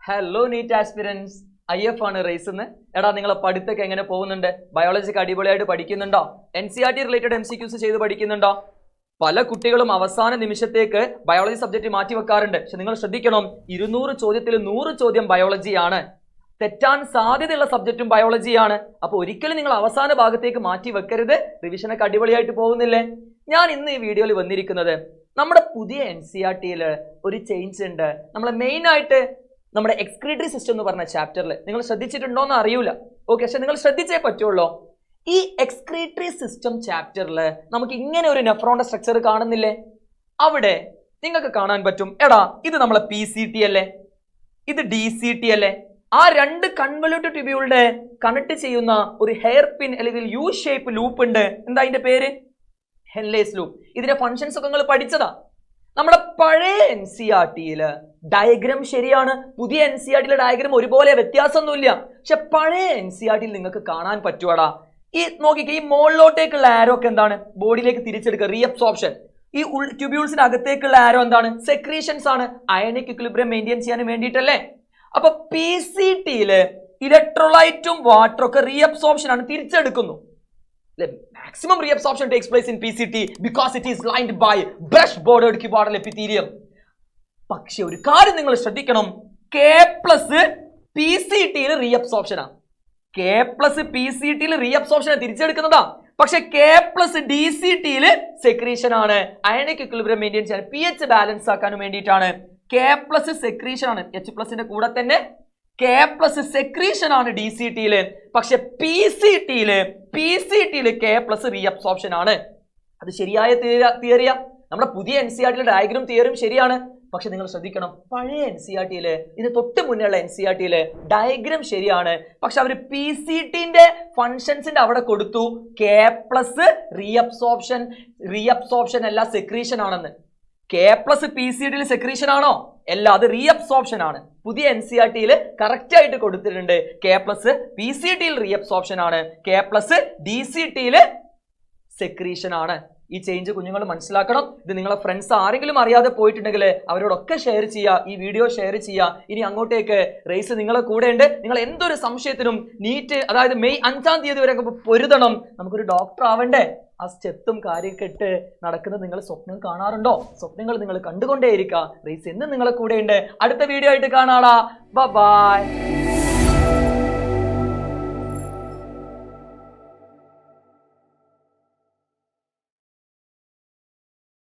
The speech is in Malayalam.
ഹലോ നീറ്റ് ആസ്പിരൻസ്, IF ആണ് റേസ് എന്ന്. എടാ നിങ്ങളെ പഠിത്തൊക്കെ എങ്ങനെ പോകുന്നുണ്ട്? ബയോളജിക്ക് അടിപൊളിയായിട്ട് പഠിക്കുന്നുണ്ടോ? NCERT റിലേറ്റഡ് MCQs ചെയ്ത് പഠിക്കുന്നുണ്ടോ? പല കുട്ടികളും അവസാന നിമിഷത്തേക്ക് ബയോളജി സബ്ജക്റ്റ് മാറ്റി വെക്കാറുണ്ട്. പക്ഷെ നിങ്ങൾ ശ്രദ്ധിക്കണം, 200 ചോദ്യത്തിൽ 100 ചോദ്യം ബയോളജിയാണ്. തെറ്റാൻ സാധ്യതയുള്ള സബ്ജക്റ്റും ബയോളജിയാണ്. അപ്പൊ ഒരിക്കലും നിങ്ങൾ അവസാന ഭാഗത്തേക്ക് മാറ്റി വെക്കരുത്. റിവിഷനൊക്കെ അടിപൊളിയായിട്ട് പോകുന്നില്ലേ? ഞാൻ ഇന്ന് ഈ വീഡിയോയിൽ വന്നിരിക്കുന്നത് നമ്മുടെ പുതിയ NCERT-യിൽ ഒരു ചേഞ്ച് ഉണ്ട്. നമ്മളെ മെയിൻ ആയിട്ട് നമ്മുടെ എക്സ്ക്രീറ്ററി സിസ്റ്റം എന്ന് പറഞ്ഞ ചാപ്റ്ററിൽ നിങ്ങൾ ശ്രദ്ധിച്ചിട്ടുണ്ടോ എന്ന് അറിയൂല. ഓക്കെ, പക്ഷെ നിങ്ങൾ ശ്രദ്ധിച്ചേ പറ്റുള്ളൂ. ഈ എക്സ്ക്രീറ്ററി സിസ്റ്റം ചാപ്റ്ററിൽ നമുക്ക് ഇങ്ങനെ ഒരു നെഫ്രോണിന്റെ സ്ട്രക്ചർ കാണുന്നില്ലേ? അവിടെ നിങ്ങൾക്ക് കാണാൻ പറ്റും, എടാ ഇത് നമ്മളെ PCT അല്ലേ, ഇത് DCT അല്ലേ? ആ രണ്ട് കൺവല്യൂട്ടഡ് ട്യൂബ്യൂളുടെ കണക്ട് ചെയ്യുന്ന ഒരു ഹെയർ പിൻ അല്ലെങ്കിൽ യു ഷേപ്പ് ലൂപ്പ് ഉണ്ട്. എന്താ അതിന്റെ പേര്? ഹെൻലേസ് ലൂപ്പ്. ഇതിന്റെ ഫങ്ഷൻസ് ഒക്കെ നിങ്ങൾ പഠിച്ചതാ. നമ്മുടെ പഴയ NCERT-യിൽ ഡയഗ്രാം ശരിയാണ്, പുതിയ NCERT-യിലെ ഡയഗ്രാം ഒരുപോലെ, വ്യത്യാസമൊന്നുമില്ല. പക്ഷെ പഴയ NCERT-യിൽ നിങ്ങൾക്ക് കാണാൻ പറ്റുവാടാ, ഈ നോക്കിക്കേ, ഈ മുകളിലോട്ടേക്കുള്ള ആരോ ഒക്കെ എന്താണ്? ബോഡിയിലേക്ക് തിരിച്ചെടുക്കുക, റീഅബ്സോർപ്ഷൻ. ഈ ട്യൂബ്യൂൾസിന് അകത്തേക്കുള്ള ആരോ എന്താണ്? സെക്രീഷൻസ് ആണ്, അയണിക് ഇക്വിലിബ്രിയം മെയിൻറ്റെയിൻ ചെയ്യാൻ വേണ്ടിയിട്ടല്ലേ. അപ്പൊ PCT-യിൽ ഇലക്ട്രോലൈറ്റും വാട്ടറും ഒക്കെ റീഅബ്സോർപ്ഷൻ ആണ്, തിരിച്ചെടുക്കുന്നു. Maximum reabsorption takes place in PCT because it is lined by brush bordered cuboidal epithelium. പക്ഷെ ഒരു കാര്യം നിങ്ങൾ ശ്രദ്ധിക്കണം, K+ PCT-യിൽ റീഅബ്സോർപ്ഷൻ ആണ്. K+ PCT-യിൽ റീഅബ്സോർപ്ഷൻ തിരിച്ചെടുക്കുന്നതാ. പക്ഷെ K+ DCT-യിൽ സെക്രീഷൻ ആണ്, അയണിക് ഇക്വിലിബ്രിയം മെയിൻറ്റെയിൻ ചെയ്യാൻ, pH ബാലൻസ് ആക്കാനും വേണ്ടിയിട്ടാണ്. K+ സെക്രീഷൻ ആണ്, H+ന്റെ കൂടെ തന്നെ K+ സെക്രീഷൻ ആണ് DCT-യിൽ. പക്ഷെ PCT-യിൽ K+ റീഅബ്സോർപ്ഷൻ ആണ്. അത് ശരിയായ തിയറിയാ. നമ്മുടെ പുതിയ NCERT-യിലെ ഡയഗ്രാം തിയറിയും ശരിയാണ്. പക്ഷെ നിങ്ങൾ ശ്രദ്ധിക്കണം, പഴയ NCERT-യിൽ, ഇത് തൊട്ട് മുന്നേയുള്ള NCERT-യിൽ ഡയഗ്രാം ശരിയാണ്. പക്ഷെ അവർ PCT-ന്റെ ഫങ്ഷൻസിന്റെ അവിടെ കൊടുത്തു K+ റീഅബ്സോർപ്ഷൻ അല്ല, സെക്രീഷൻ ആണെന്ന്. K+ PCT-യിൽ സെക്രീഷൻ ആണോ? അല്ല, അത് റീഅബ്സോർപ്ഷൻ ആണ്. പുതിയ NCERT-യിൽ കറക്റ്റ് ആയിട്ട് കൊടുത്തിട്ടുണ്ട്, K+ PCT-യിൽ റീഅബ്സോർപ്ഷൻ ആണ്, K+ DCT-യിൽ സെക്രീഷൻ ആണ്. ഈ ചേഞ്ച് കുഞ്ഞുങ്ങൾ മനസ്സിലാക്കണം. ഇത് നിങ്ങളെ ഫ്രണ്ട്സ് ആരെങ്കിലും അറിയാതെ പോയിട്ടുണ്ടെങ്കിൽ അവരോടൊക്കെ ഷെയർ ചെയ്യുക, ഈ വീഡിയോ ഷെയർ ചെയ്യുക. ഇനി അങ്ങോട്ടേക്ക് റേസ് നിങ്ങളെ കൂടെ ഉണ്ട്. നിങ്ങൾ എന്തൊരു സംശയത്തിനും നീറ്റ്, അതായത് മെയ് 5-ാം തീയതി വരെ പൊരുതണം. നമുക്കൊരു ഡോക്ടർ ആവണ്ടേ? ആ സ്റ്റെപ്പും കാര്യമൊക്കെ ഇട്ട് നടക്കുന്നത് നിങ്ങൾ സ്വപ്നം കാണാറുണ്ടോ? സ്വപ്നങ്ങൾ നിങ്ങൾ കണ്ടുകൊണ്ടേയിരിക്കുക. റേസ് എന്നും നിങ്ങളെ കൂടെ ഉണ്ട്. അടുത്ത വീഡിയോ ആയിട്ട് കാണാടാ. ബൈ.